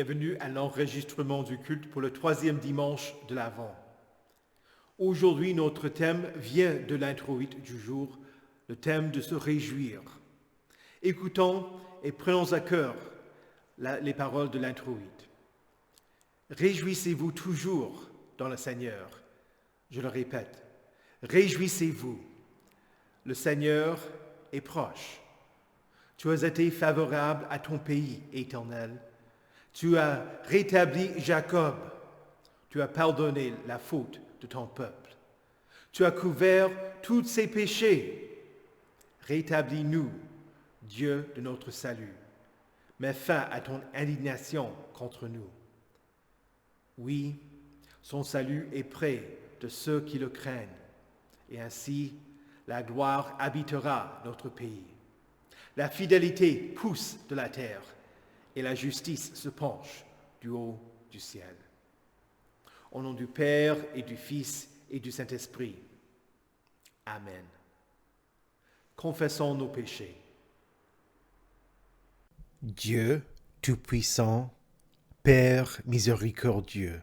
bienvenue à l'enregistrement du culte pour le 3e dimanche de l'Avent. Aujourd'hui, notre thème vient de l'introïte du jour, le thème de se réjouir. Écoutons et prenons à cœur les paroles de l'introïte. Réjouissez-vous toujours dans le Seigneur. Je le répète, réjouissez-vous. Le Seigneur est proche. Tu as été favorable à ton pays éternel. Tu as rétabli Jacob. Tu as pardonné la faute de ton peuple. Tu as couvert tous ses péchés. Rétablis-nous, Dieu de notre salut. Mets fin à ton indignation contre nous. Oui, son salut est près de ceux qui le craignent, et ainsi la gloire habitera notre pays. La fidélité pousse de la terre, et la justice se penche du haut du ciel. Au nom du Père et du Fils et du Saint-Esprit. Amen. Confessons nos péchés. Dieu Tout-Puissant, Père miséricordieux,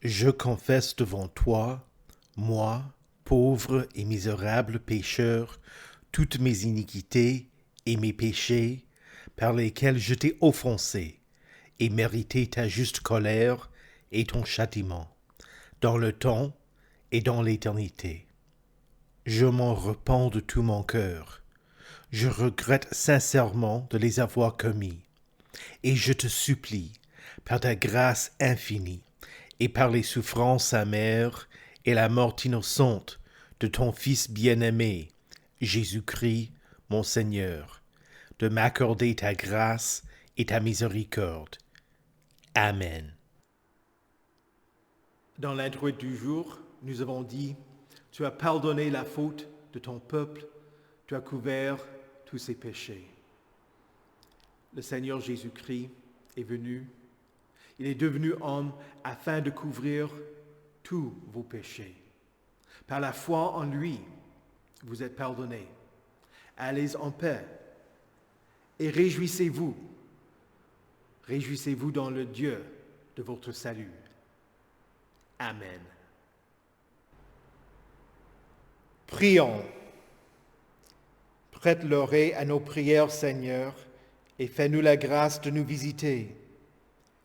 je confesse devant toi, moi, pauvre et misérable pécheur, toutes mes iniquités et mes péchés par lesquels je t'ai offensé et mérité ta juste colère et ton châtiment, dans le temps et dans l'éternité. Je m'en repens de tout mon cœur. Je regrette sincèrement de les avoir commis, et je te supplie, par ta grâce infinie, et par les souffrances amères et la mort innocente de ton Fils bien-aimé, Jésus-Christ, mon Seigneur, de m'accorder ta grâce et ta miséricorde. Amen. Dans l'introïte du jour, nous avons dit, tu as pardonné la faute de ton peuple, tu as couvert tous ses péchés. Le Seigneur Jésus-Christ est venu, il est devenu homme afin de couvrir tous vos péchés. Par la foi en lui, vous êtes pardonnés. Allez en paix et réjouissez-vous. Réjouissez-vous dans le Dieu de votre salut. Amen. Prions. Prête l'oreille à nos prières, Seigneur, et fais-nous la grâce de nous visiter.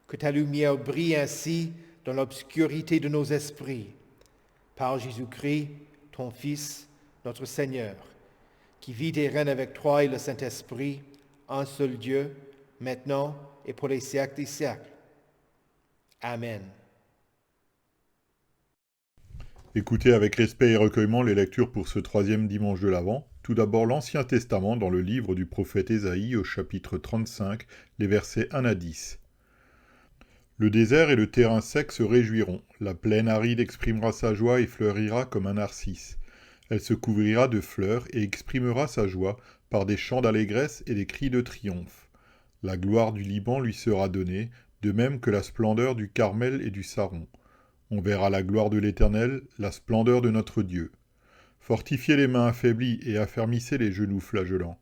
Que ta lumière brille ainsi dans l'obscurité de nos esprits. Par Jésus-Christ, ton Fils, notre Seigneur, qui vit et règne avec toi et le Saint-Esprit, un seul Dieu, maintenant et pour les siècles des siècles. Amen. Écoutez avec respect et recueillement les lectures pour ce 3e dimanche de l'Avent. Tout d'abord l'Ancien Testament dans le livre du prophète Ésaïe au chapitre 35, les versets 1 à 10. Le désert et le terrain sec se réjouiront, la plaine aride exprimera sa joie et fleurira comme un narcisse. Elle se couvrira de fleurs et exprimera sa joie par des chants d'allégresse et des cris de triomphe. La gloire du Liban lui sera donnée, de même que la splendeur du Carmel et du Saron. On verra la gloire de l'Éternel, la splendeur de notre Dieu. Fortifiez les mains affaiblies et affermissez les genoux flageolants.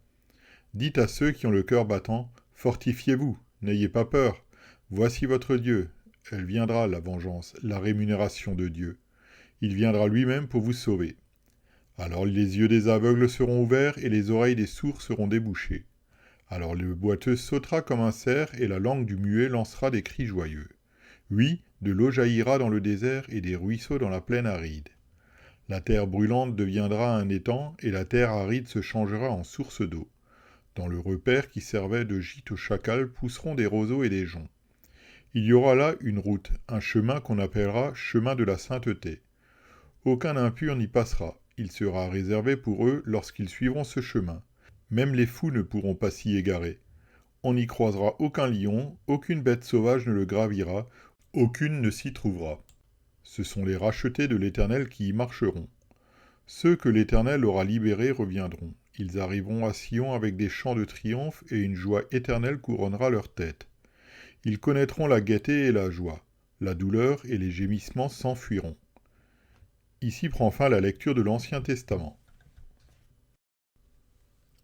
Dites à ceux qui ont le cœur battant, fortifiez-vous, n'ayez pas peur. Voici votre Dieu. Elle viendra, la vengeance, la rémunération de Dieu. Il viendra lui-même pour vous sauver. Alors les yeux des aveugles seront ouverts et les oreilles des sourds seront débouchées. Alors le boiteux sautera comme un cerf et la langue du muet lancera des cris joyeux. Oui, de l'eau jaillira dans le désert et des ruisseaux dans la plaine aride. La terre brûlante deviendra un étang et la terre aride se changera en source d'eau. Dans le repaire qui servait de gîte aux chacals pousseront des roseaux et des joncs. Il y aura là une route, un chemin qu'on appellera chemin de la sainteté. Aucun impur n'y passera, il sera réservé pour eux lorsqu'ils suivront ce chemin. Même les fous ne pourront pas s'y égarer. On n'y croisera aucun lion, aucune bête sauvage ne le gravira, aucune ne s'y trouvera. Ce sont les rachetés de l'Éternel qui y marcheront. Ceux que l'Éternel aura libérés reviendront. Ils arriveront à Sion avec des chants de triomphe et une joie éternelle couronnera leur tête. Ils connaîtront la gaieté et la joie. La douleur et les gémissements s'enfuiront. Ici prend fin la lecture de l'Ancien Testament.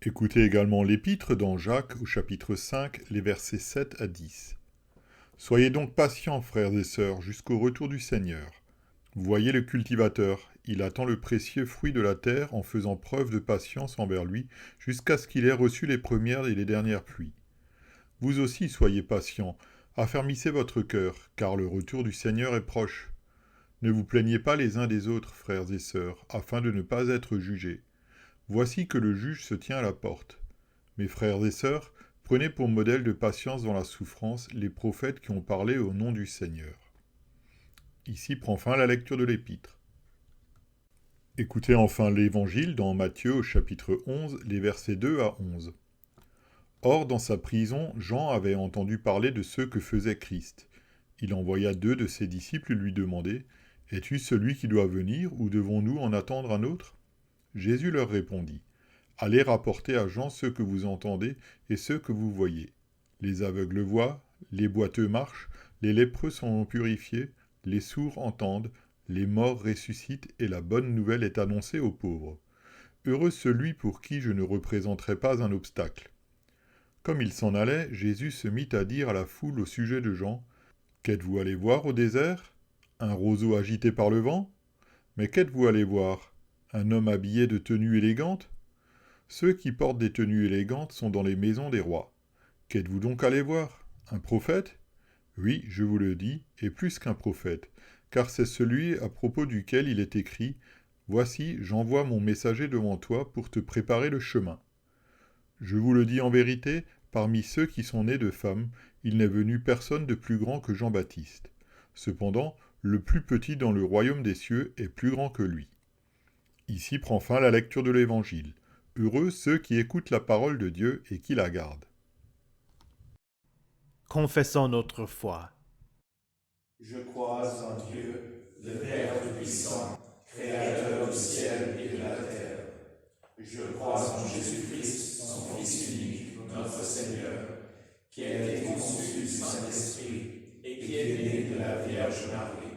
Écoutez également l'Épître dans Jacques au chapitre 5, les versets 7 à 10. Soyez donc patients, frères et sœurs, jusqu'au retour du Seigneur. Vous voyez le cultivateur, il attend le précieux fruit de la terre en faisant preuve de patience envers lui, jusqu'à ce qu'il ait reçu les premières et les dernières pluies. Vous aussi soyez patients, affermissez votre cœur, car le retour du Seigneur est proche. Ne vous plaignez pas les uns des autres, frères et sœurs, afin de ne pas être jugés. Voici que le juge se tient à la porte. Mes frères et sœurs, prenez pour modèle de patience dans la souffrance les prophètes qui ont parlé au nom du Seigneur. Ici prend fin la lecture de l'Épître. Écoutez enfin l'Évangile dans Matthieu au chapitre 11, les versets 2 à 11. Or, dans sa prison, Jean avait entendu parler de ce que faisait Christ. Il envoya 2 de ses disciples lui demander « Es-tu celui qui doit venir, ou devons-nous en attendre un autre ?» Jésus leur répondit « Allez rapporter à Jean ce que vous entendez et ce que vous voyez. Les aveugles voient, les boiteux marchent, les lépreux sont purifiés, les sourds entendent, les morts ressuscitent et la bonne nouvelle est annoncée aux pauvres. Heureux celui pour qui je ne représenterai pas un obstacle. » Comme il s'en allait, Jésus se mit à dire à la foule au sujet de Jean « Qu'êtes-vous allé voir au désert? Un roseau agité par le vent? Mais qu'êtes-vous allé voir? Un homme habillé de tenues élégantes? Ceux qui portent des tenues élégantes sont dans les maisons des rois. Qu'êtes-vous donc allé voir? Un prophète? Oui, je vous le dis, et plus qu'un prophète, car c'est celui à propos duquel il est écrit « Voici, j'envoie mon messager devant toi pour te préparer le chemin. » Je vous le dis en vérité, parmi ceux qui sont nés de femmes, il n'est venu personne de plus grand que Jean-Baptiste. Cependant, le plus petit dans le royaume des cieux est plus grand que lui. Ici prend fin la lecture de l'Évangile. Heureux ceux qui écoutent la parole de Dieu et qui la gardent. Confessons notre foi. Je crois en Dieu, le Père Tout-Puissant, Créateur du ciel et de la terre. Je crois en Jésus-Christ, son Fils unique, notre Seigneur, qui a été conçu du Saint-Esprit et qui est né de la Vierge Marie.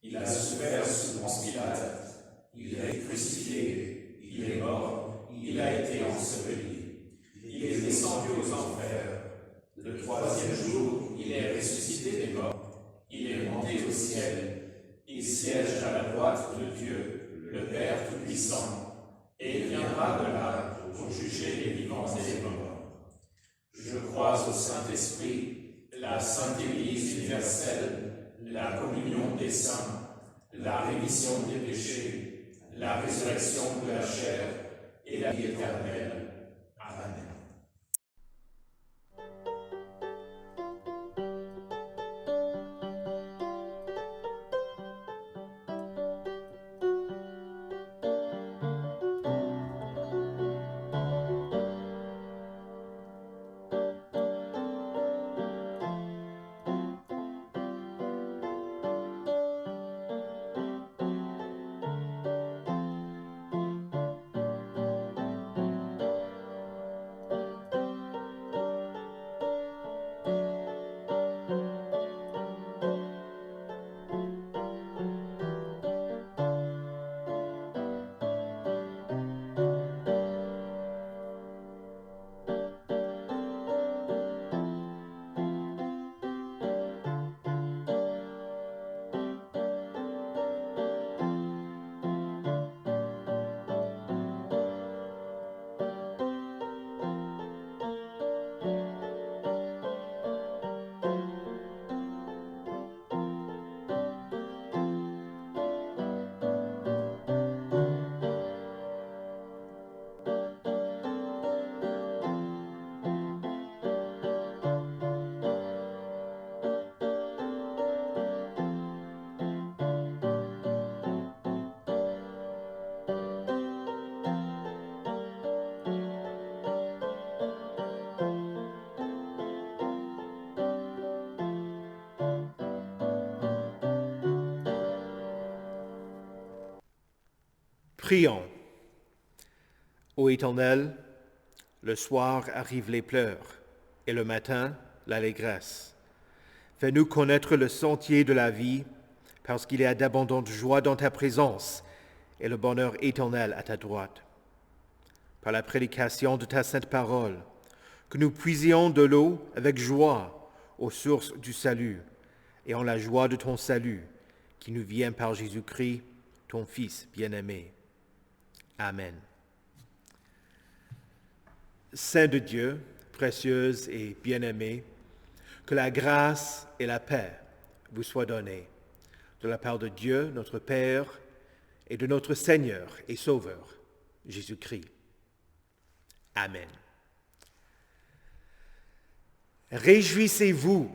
Il a souffert sous Ponce Pilate, il est crucifié, il est mort, il a été enseveli. Il est descendu aux enfers. Le troisième jour, il est ressuscité des morts. Il est monté au ciel. Il siège à la droite de Dieu, le Père Tout-Puissant, et il viendra de là pour juger les vivants et les morts. Je crois au Saint-Esprit, la Sainte Église universelle, la communion des saints, la rémission des péchés, la résurrection de la chair et la vie éternelle. Amen. Prions. Ô Éternel, le soir arrivent les pleurs, et le matin, l'allégresse. Fais-nous connaître le sentier de la vie, parce qu'il y a d'abondantes joies dans ta présence, et le bonheur éternel à ta droite. Par la prédication de ta sainte parole, que nous puisions de l'eau avec joie, aux sources du salut et en la joie de ton salut, qui nous vient par Jésus-Christ, ton Fils bien-aimé. Amen. Saint de Dieu, précieuse et bien-aimée, que la grâce et la paix vous soient données de la part de Dieu, notre Père, et de notre Seigneur et Sauveur, Jésus-Christ. Amen. Réjouissez-vous.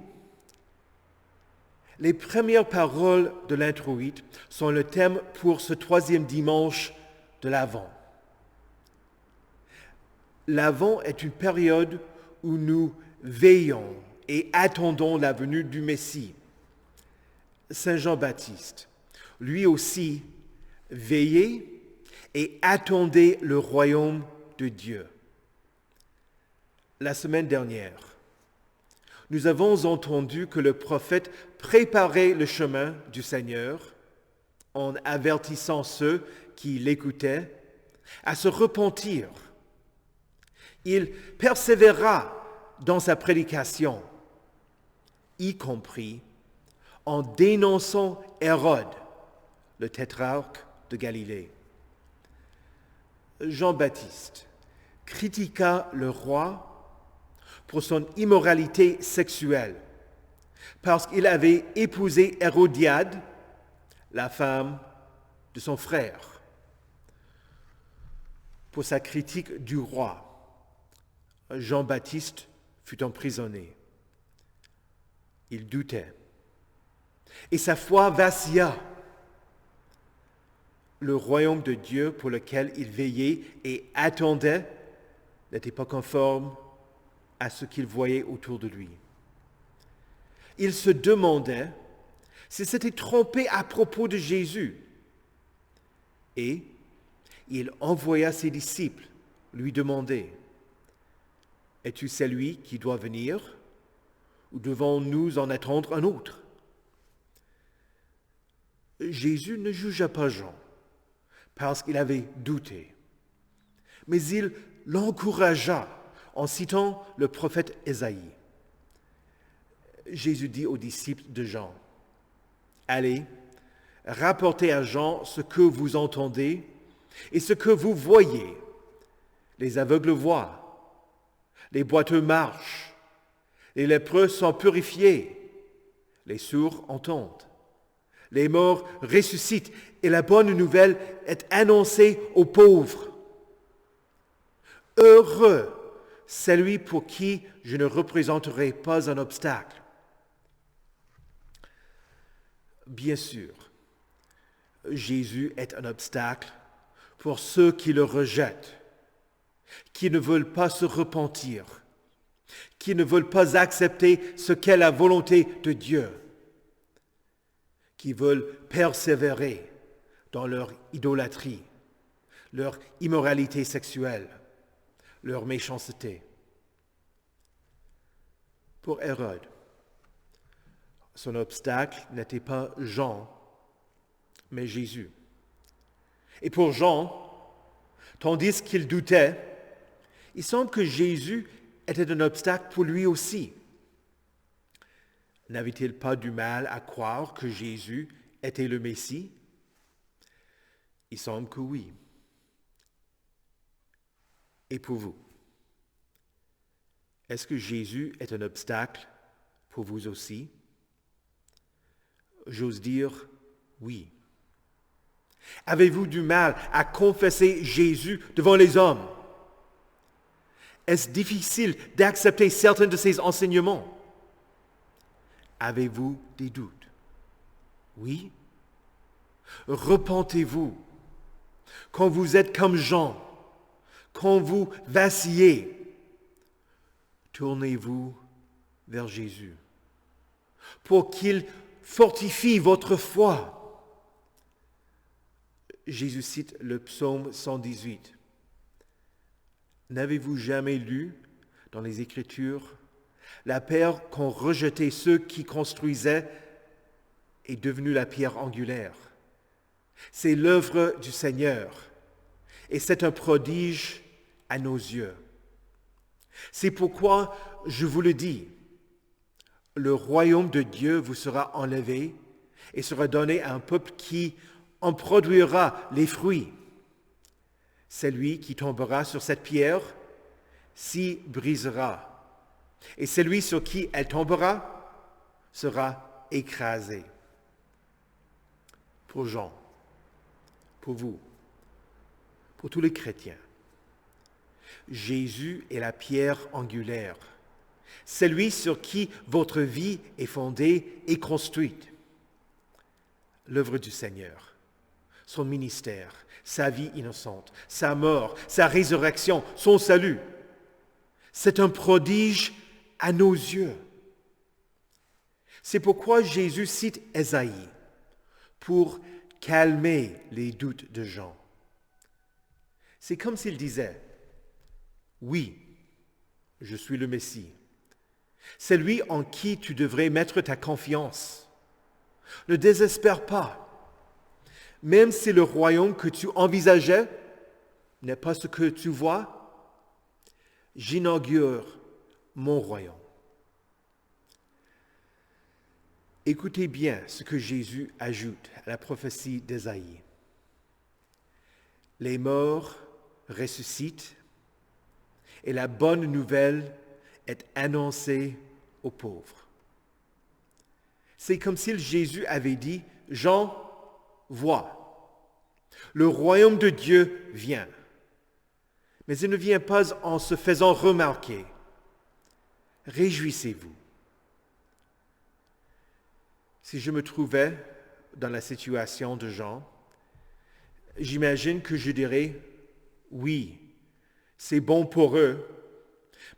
Les premières paroles de l'introïte sont le thème pour ce troisième dimanche de l'Avent. L'Avent est une période où nous veillons et attendons la venue du Messie. Saint Jean-Baptiste, lui aussi, veillait et attendait le royaume de Dieu. La semaine dernière, nous avons entendu que le prophète préparait le chemin du Seigneur en avertissant ceux qui l'écoutaient à se repentir. Il persévéra dans sa prédication, y compris en dénonçant Hérode, le tétrarque de Galilée. Jean-Baptiste critiqua le roi pour son immoralité sexuelle, parce qu'il avait épousé Hérodiade, la femme de son frère. Pour sa critique du roi, Jean-Baptiste fut emprisonné. Il doutait, et sa foi vacilla. Le royaume de Dieu pour lequel il veillait et attendait n'était pas conforme à ce qu'il voyait autour de lui. Il se demandait s'il s'était trompé à propos de Jésus. Et il envoya ses disciples lui demander, « Es-tu celui qui doit venir, ou devons-nous en attendre un autre ?» Jésus ne jugea pas Jean, parce qu'il avait douté, mais il l'encouragea en citant le prophète Ésaïe. Jésus dit aux disciples de Jean, « Allez, rapportez à Jean ce que vous entendez et ce que vous voyez. Les aveugles voient, les boiteux marchent, les lépreux sont purifiés, les sourds entendent, les morts ressuscitent et la bonne nouvelle est annoncée aux pauvres. Heureux celui pour qui je ne représenterai pas un obstacle. » Bien sûr, Jésus est un obstacle pour ceux qui le rejettent, qui ne veulent pas se repentir, qui ne veulent pas accepter ce qu'est la volonté de Dieu, qui veulent persévérer dans leur idolâtrie, leur immoralité sexuelle, leur méchanceté. Pour Hérode, son obstacle n'était pas Jean, mais Jésus. Et pour Jean, tandis qu'il doutait, il semble que Jésus était un obstacle pour lui aussi. N'avait-il pas du mal à croire que Jésus était le Messie? Il semble que oui. Et pour vous, est-ce que Jésus est un obstacle pour vous aussi? J'ose dire oui. Avez-vous du mal à confesser Jésus devant les hommes? Est-ce difficile d'accepter certains de ses enseignements? Avez-vous des doutes? Oui? Repentez-vous. Quand vous êtes comme Jean, quand vous vacillez, tournez-vous vers Jésus pour qu'il fortifie votre foi. Jésus cite le psaume 118. N'avez-vous jamais lu dans les Écritures la pierre qu'ont rejetée ceux qui construisaient est devenue la pierre angulaire? C'est l'œuvre du Seigneur et c'est un prodige à nos yeux. C'est pourquoi je vous le dis, le royaume de Dieu vous sera enlevé et sera donné à un peuple qui en produira les fruits. Celui qui tombera sur cette pierre s'y brisera, et celui sur qui elle tombera sera écrasé. Pour Jean, pour vous, pour tous les chrétiens, Jésus est la pierre angulaire, celui sur qui votre vie est fondée et construite. L'œuvre du Seigneur, son ministère, sa vie innocente, sa mort, sa résurrection, son salut. C'est un prodige à nos yeux. C'est pourquoi Jésus cite Ésaïe, pour calmer les doutes de Jean. C'est comme s'il disait, « Oui, je suis le Messie. C'est lui en qui tu devrais mettre ta confiance. Ne désespère pas. Même si le royaume que tu envisageais n'est pas ce que tu vois, j'inaugure mon royaume. » Écoutez bien ce que Jésus ajoute à la prophétie d'Ésaïe. Les morts ressuscitent et la bonne nouvelle est annoncée aux pauvres. C'est comme si Jésus avait dit, « Jean, vois, le royaume de Dieu vient. » Mais il ne vient pas en se faisant remarquer. Réjouissez-vous. Si je me trouvais dans la situation de Jean, j'imagine que je dirais, oui, c'est bon pour eux,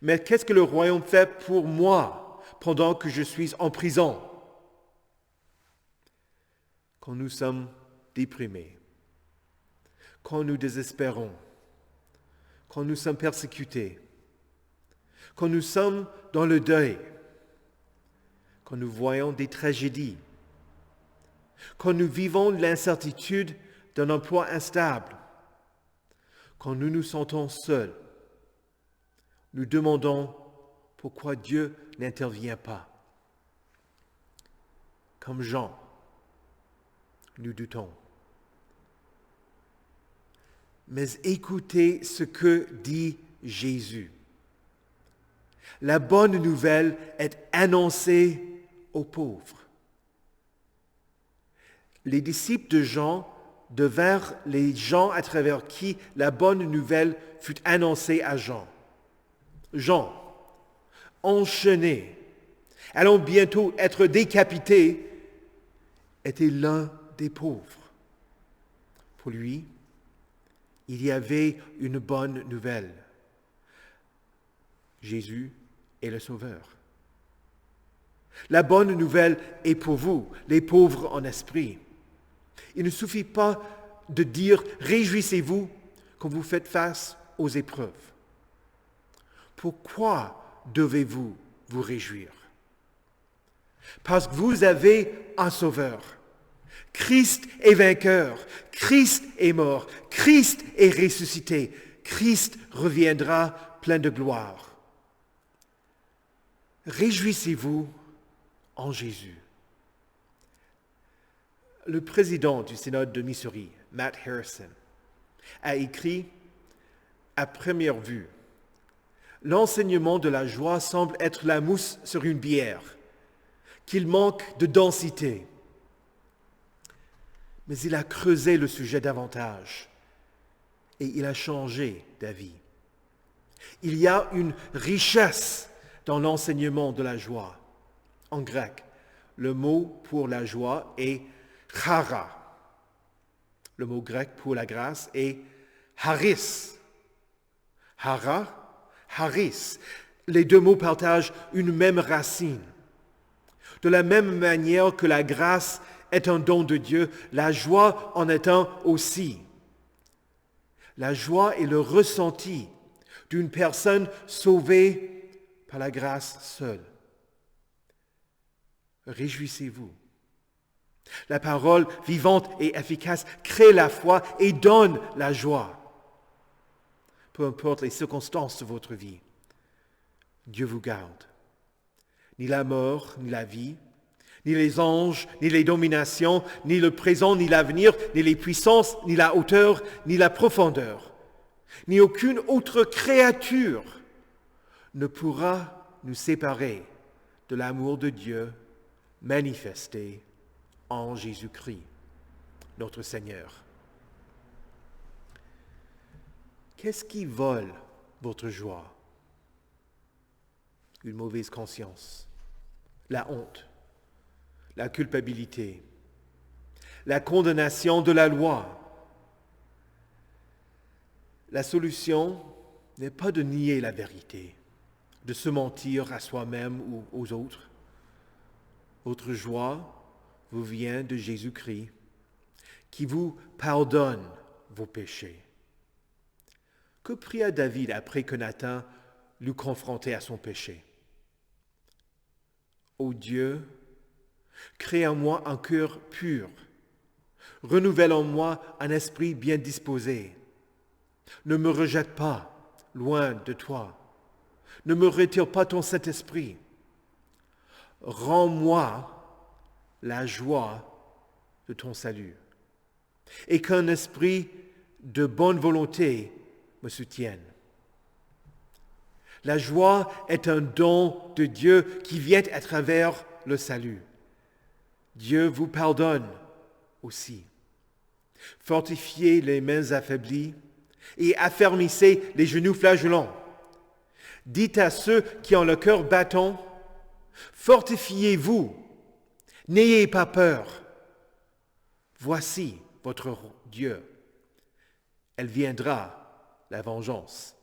mais qu'est-ce que le royaume fait pour moi pendant que je suis en prison? Quand nous sommes déprimés, quand nous désespérons, quand nous sommes persécutés, quand nous sommes dans le deuil, quand nous voyons des tragédies, quand nous vivons l'incertitude d'un emploi instable, quand nous nous sentons seuls, nous demandons pourquoi Dieu n'intervient pas. Comme Jean, nous doutons. Mais écoutez ce que dit Jésus. La bonne nouvelle est annoncée aux pauvres. Les disciples de Jean devinrent les gens à travers qui la bonne nouvelle fut annoncée à Jean. Jean, enchaîné, allant bientôt être décapité, était l'un des pauvres. Pour lui, il y avait une bonne nouvelle. Jésus est le Sauveur. La bonne nouvelle est pour vous, les pauvres en esprit. Il ne suffit pas de dire « réjouissez-vous » quand vous faites face aux épreuves. Pourquoi devez-vous vous réjouir? Parce que vous avez un Sauveur. Christ est vainqueur, Christ est mort, Christ est ressuscité, Christ reviendra plein de gloire. Réjouissez-vous en Jésus. Le président du synode de Missouri, Matt Harrison, a écrit « À première vue, l'enseignement de la joie semble être la mousse sur une bière, qu'il manque de densité. » Mais il a creusé le sujet davantage et il a changé d'avis. Il y a une richesse dans l'enseignement de la joie. En grec, le mot pour la joie est chara. Le mot grec pour la grâce est charis. Chara, charis. Les deux mots partagent une même racine. De la même manière que la grâce est un don de Dieu, la joie en est un aussi. La joie est le ressenti d'une personne sauvée par la grâce seule. Réjouissez-vous. La parole vivante et efficace crée la foi et donne la joie. Peu importe les circonstances de votre vie, Dieu vous garde. ni la mort, ni la vie, ni les anges, ni les dominations, ni le présent, ni l'avenir, ni les puissances, ni la hauteur, ni la profondeur, ni aucune autre créature ne pourra nous séparer de l'amour de Dieu manifesté en Jésus-Christ, notre Seigneur. Qu'est-ce qui vole votre joie? Une mauvaise conscience, la honte, la culpabilité, la condamnation de la loi. La solution n'est pas de nier la vérité, de se mentir à soi-même ou aux autres. Votre joie vous vient de Jésus-Christ, qui vous pardonne vos péchés. Que pria David après que Nathan l'eut confronté à son péché? Ô Dieu, crée en moi un cœur pur, renouvelle en moi un esprit bien disposé. Ne me rejette pas loin de toi, ne me retire pas ton Saint-Esprit. Rends-moi la joie de ton salut, et qu'un esprit de bonne volonté me soutienne. La joie est un don de Dieu qui vient à travers le salut. Dieu vous pardonne aussi. Fortifiez les mains affaiblies et affermissez les genoux flageolants. Dites à ceux qui ont le cœur battant, fortifiez-vous, n'ayez pas peur. Voici votre Dieu. Elle viendra, la vengeance,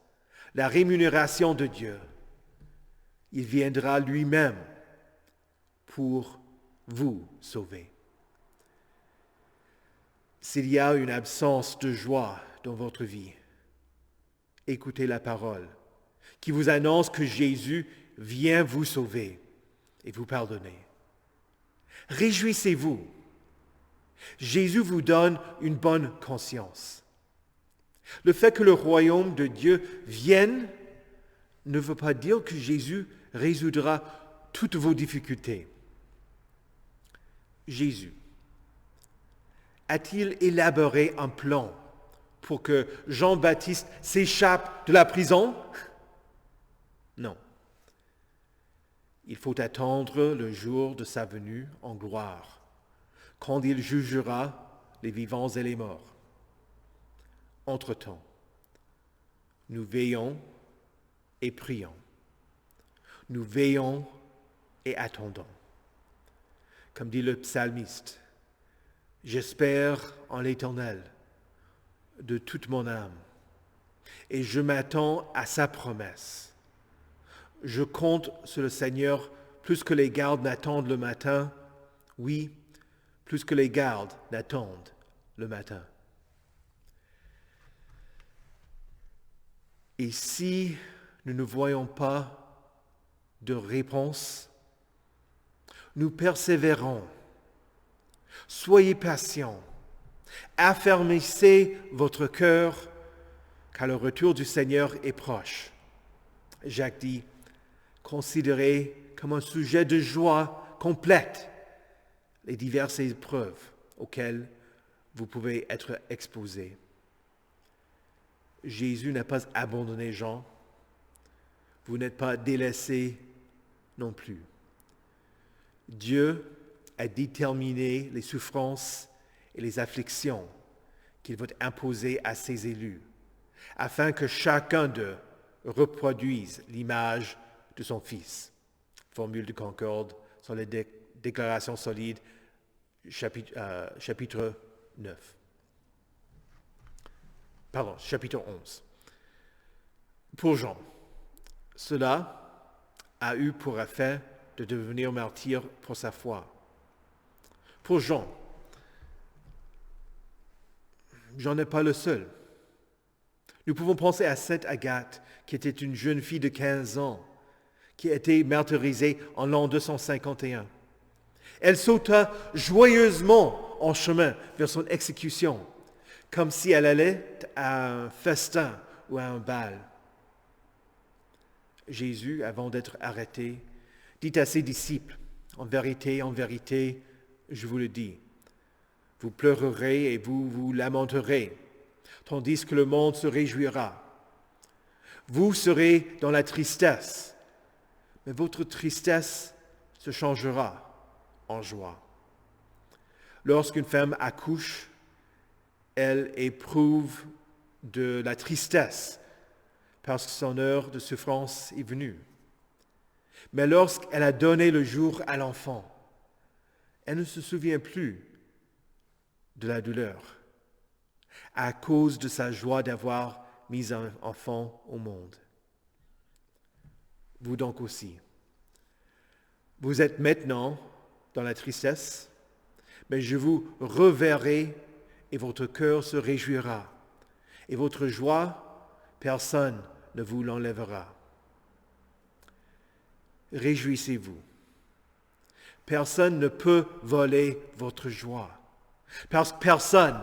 la rémunération de Dieu. Il viendra lui-même pour vous sauver. S'il y a une absence de joie dans votre vie, écoutez la parole qui vous annonce que Jésus vient vous sauver et vous pardonner. Réjouissez-vous. Jésus vous donne une bonne conscience. Le fait que le royaume de Dieu vienne ne veut pas dire que Jésus résoudra toutes vos difficultés. Jésus a-t-il élaboré un plan pour que Jean-Baptiste s'échappe de la prison? Non. Il faut attendre le jour de sa venue en gloire, quand il jugera les vivants et les morts. Entre-temps, nous veillons et prions. Nous veillons et attendons. Comme dit le psalmiste, « J'espère en l'Éternel de toute mon âme, et je m'attends à sa promesse. Je compte sur le Seigneur plus que les gardes n'attendent le matin, oui, plus que les gardes n'attendent le matin. » Et si nous ne voyons pas de réponse, nous persévérons. Soyez patients. Affermissez votre cœur, car le retour du Seigneur est proche. Jacques dit, considérez comme un sujet de joie complète les diverses épreuves auxquelles vous pouvez être exposés. Jésus n'a pas abandonné Jean. Vous n'êtes pas délaissés non plus. Dieu a déterminé les souffrances et les afflictions qu'il veut imposer à ses élus, afin que chacun d'eux reproduise l'image de son Fils. Formule de Concorde sur les déclarations solides, chapitre 9. Chapitre 11. Pour Jean, cela a eu pour effet de devenir martyr pour sa foi. Pour Jean n'est pas le seul. Nous pouvons penser à Sainte Agathe, qui était une jeune fille de 15 ans, qui a été martyrisée en l'an 251. Elle sauta joyeusement en chemin vers son exécution, comme si elle allait à un festin ou à un bal. Jésus, avant d'être arrêté, Dites à ses disciples, en vérité, je vous le dis, vous pleurerez et vous vous lamenterez, tandis que le monde se réjouira. Vous serez dans la tristesse, mais votre tristesse se changera en joie. Lorsqu'une femme accouche, elle éprouve de la tristesse parce que son heure de souffrance est venue. Mais lorsqu'elle a donné le jour à l'enfant, elle ne se souvient plus de la douleur à cause de sa joie d'avoir mis un enfant au monde. Vous donc aussi. Vous êtes maintenant dans la tristesse, mais je vous reverrai et votre cœur se réjouira. Et votre joie, personne ne vous l'enlèvera. Réjouissez-vous. Personne ne peut voler votre joie, parce que personne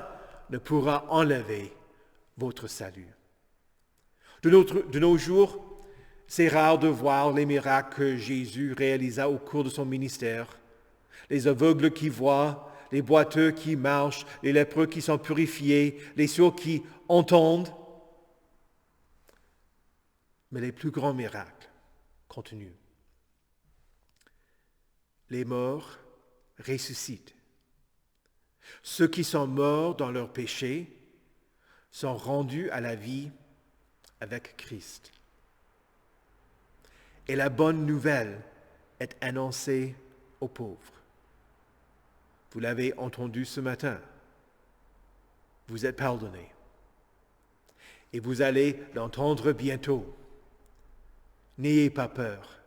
ne pourra enlever votre salut. De nos jours, c'est rare de voir les miracles que Jésus réalisa au cours de son ministère. Les aveugles qui voient, les boiteux qui marchent, les lépreux qui sont purifiés, les sourds qui entendent. Mais les plus grands miracles continuent. Les morts ressuscitent. Ceux qui sont morts dans leurs péchés sont rendus à la vie avec Christ. Et la bonne nouvelle est annoncée aux pauvres. Vous l'avez entendu ce matin. Vous êtes pardonnés. Et vous allez l'entendre bientôt. N'ayez pas peur,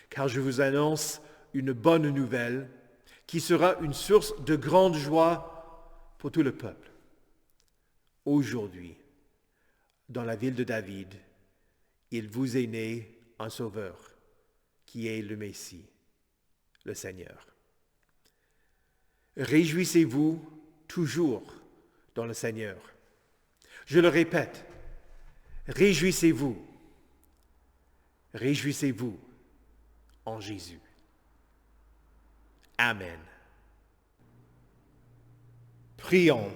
car je vous annonce une bonne nouvelle qui sera une source de grande joie pour tout le peuple. Aujourd'hui, dans la ville de David, il vous est né un sauveur, qui est le Messie, le Seigneur. Réjouissez-vous toujours dans le Seigneur. Je le répète, réjouissez-vous. Réjouissez-vous en Jésus. Amen. Prions.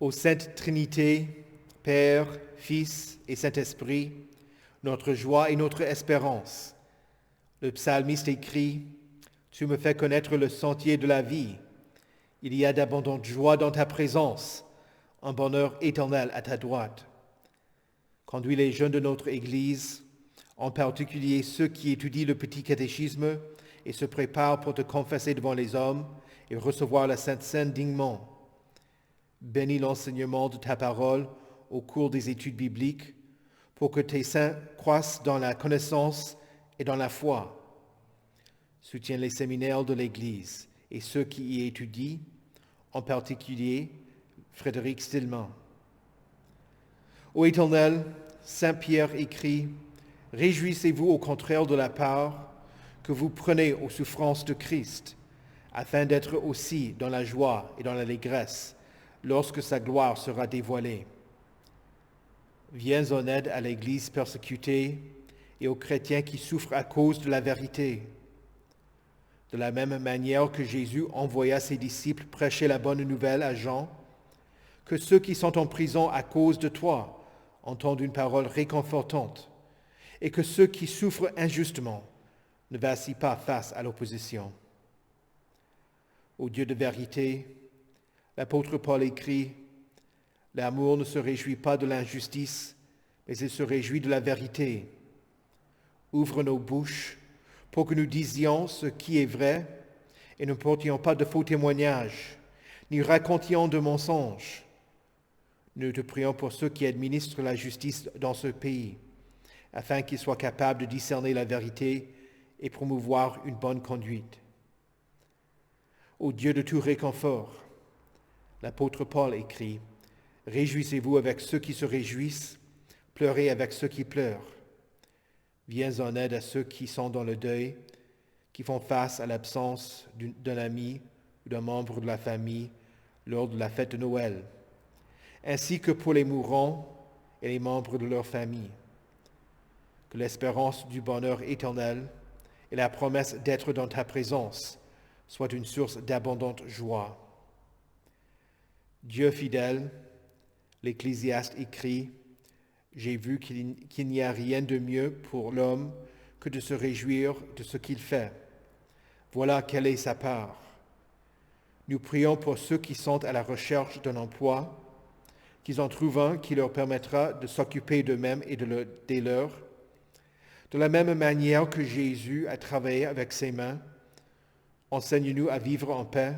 Ô Sainte Trinité, Père, Fils et Saint-Esprit, notre joie et notre espérance. Le psalmiste écrit, « Tu me fais connaître le sentier de la vie. Il y a d'abondantes joies dans ta présence, un bonheur éternel à ta droite. » Conduis les jeunes de notre Église, en particulier ceux qui étudient le petit catéchisme et se préparent pour te confesser devant les hommes et recevoir la Sainte Seine dignement. Bénis l'enseignement de ta parole au cours des études bibliques pour que tes saints croissent dans la connaissance et dans la foi. Soutiens les séminaires de l'Église et ceux qui y étudient, en particulier Frédéric Stillman. Ô Éternel, Saint Pierre écrit, « Réjouissez-vous au contraire de la part que vous prenez aux souffrances de Christ, afin d'être aussi dans la joie et dans l'allégresse lorsque sa gloire sera dévoilée. Viens en aide à l'Église persécutée et aux chrétiens qui souffrent à cause de la vérité. De la même manière que Jésus envoya ses disciples prêcher la bonne nouvelle à Jean, que ceux qui sont en prison à cause de toi entendent une parole réconfortante, et que ceux qui souffrent injustement ne vacillent pas face à l'opposition. Ô Dieu de vérité, l'apôtre Paul écrit, « L'amour ne se réjouit pas de l'injustice, mais il se réjouit de la vérité. Ouvre nos bouches pour que nous disions ce qui est vrai et ne portions pas de faux témoignages, ni racontions de mensonges. Nous te prions pour ceux qui administrent la justice dans ce pays, afin qu'ils soient capables de discerner la vérité et promouvoir une bonne conduite. Ô Dieu de tout réconfort, l'apôtre Paul écrit, « Réjouissez-vous avec ceux qui se réjouissent, pleurez avec ceux qui pleurent. Viens en aide à ceux qui sont dans le deuil, qui font face à l'absence d'un ami ou d'un membre de la famille lors de la fête de Noël, ainsi que pour les mourants et les membres de leur famille. Que l'espérance du bonheur éternel et la promesse d'être dans ta présence soient une source d'abondante joie. Dieu fidèle, l'Ecclésiaste écrit, « J'ai vu qu'il n'y a rien de mieux pour l'homme que de se réjouir de ce qu'il fait. Voilà quelle est sa part. » Nous prions pour ceux qui sont à la recherche d'un emploi, qu'ils en trouvent un qui leur permettra de s'occuper d'eux-mêmes et des leurs. De la même manière que Jésus a travaillé avec ses mains, enseigne-nous à vivre en paix,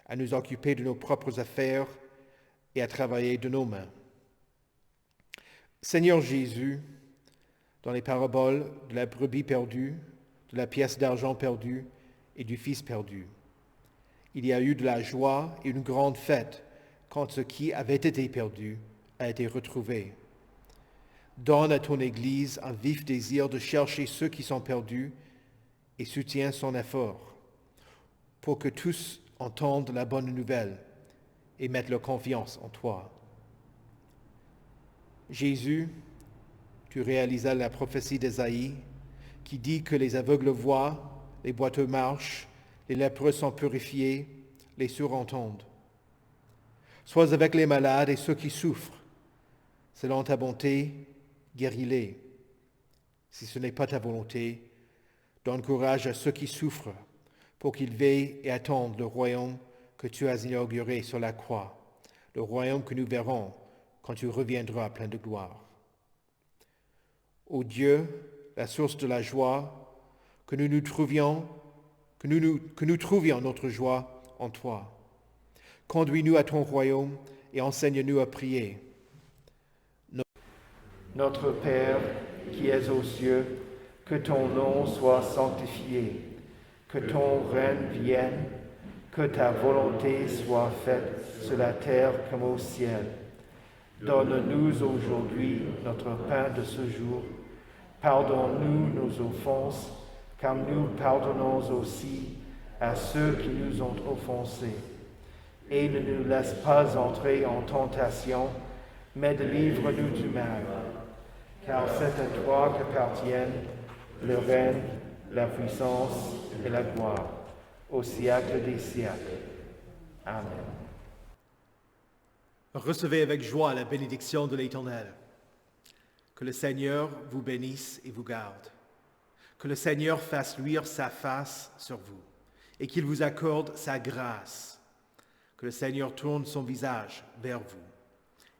à nous occuper de nos propres affaires et à travailler de nos mains. Seigneur Jésus, dans les paraboles de la brebis perdue, de la pièce d'argent perdue et du fils perdu, il y a eu de la joie et une grande fête quand ce qui avait été perdu a été retrouvé. Donne à ton Église un vif désir de chercher ceux qui sont perdus et soutiens son effort pour que tous entendent la bonne nouvelle et mettent leur confiance en toi. Jésus, tu réalisas la prophétie d'Ésaïe qui dit que les aveugles voient, les boiteux marchent, les lépreux sont purifiés, les sourds entendent. Sois avec les malades et ceux qui souffrent. Selon ta bonté, guéris-les. Si ce n'est pas ta volonté, donne courage à ceux qui souffrent pour qu'ils veillent et attendent le royaume que tu as inauguré sur la croix, le royaume que nous verrons quand tu reviendras plein de gloire. Ô Dieu, la source de la joie, que nous trouvions notre joie en toi. Conduis-nous à ton royaume et enseigne-nous à prier. Notre Père, qui es aux cieux, que ton nom soit sanctifié, que ton règne vienne, que ta volonté soit faite sur la terre comme au ciel. Donne-nous aujourd'hui notre pain de ce jour. Pardonne-nous nos offenses, comme nous pardonnons aussi à ceux qui nous ont offensés. Et ne nous laisse pas entrer en tentation, mais délivre-nous du mal. Car c'est à toi qu'appartiennent le règne, la puissance et la gloire, au siècle des siècles. Amen. Recevez avec joie la bénédiction de l'Éternel. Que le Seigneur vous bénisse et vous garde. Que le Seigneur fasse luire sa face sur vous et qu'il vous accorde sa grâce. Que le Seigneur tourne son visage vers vous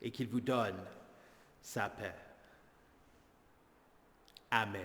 et qu'il vous donne sa paix. Amen.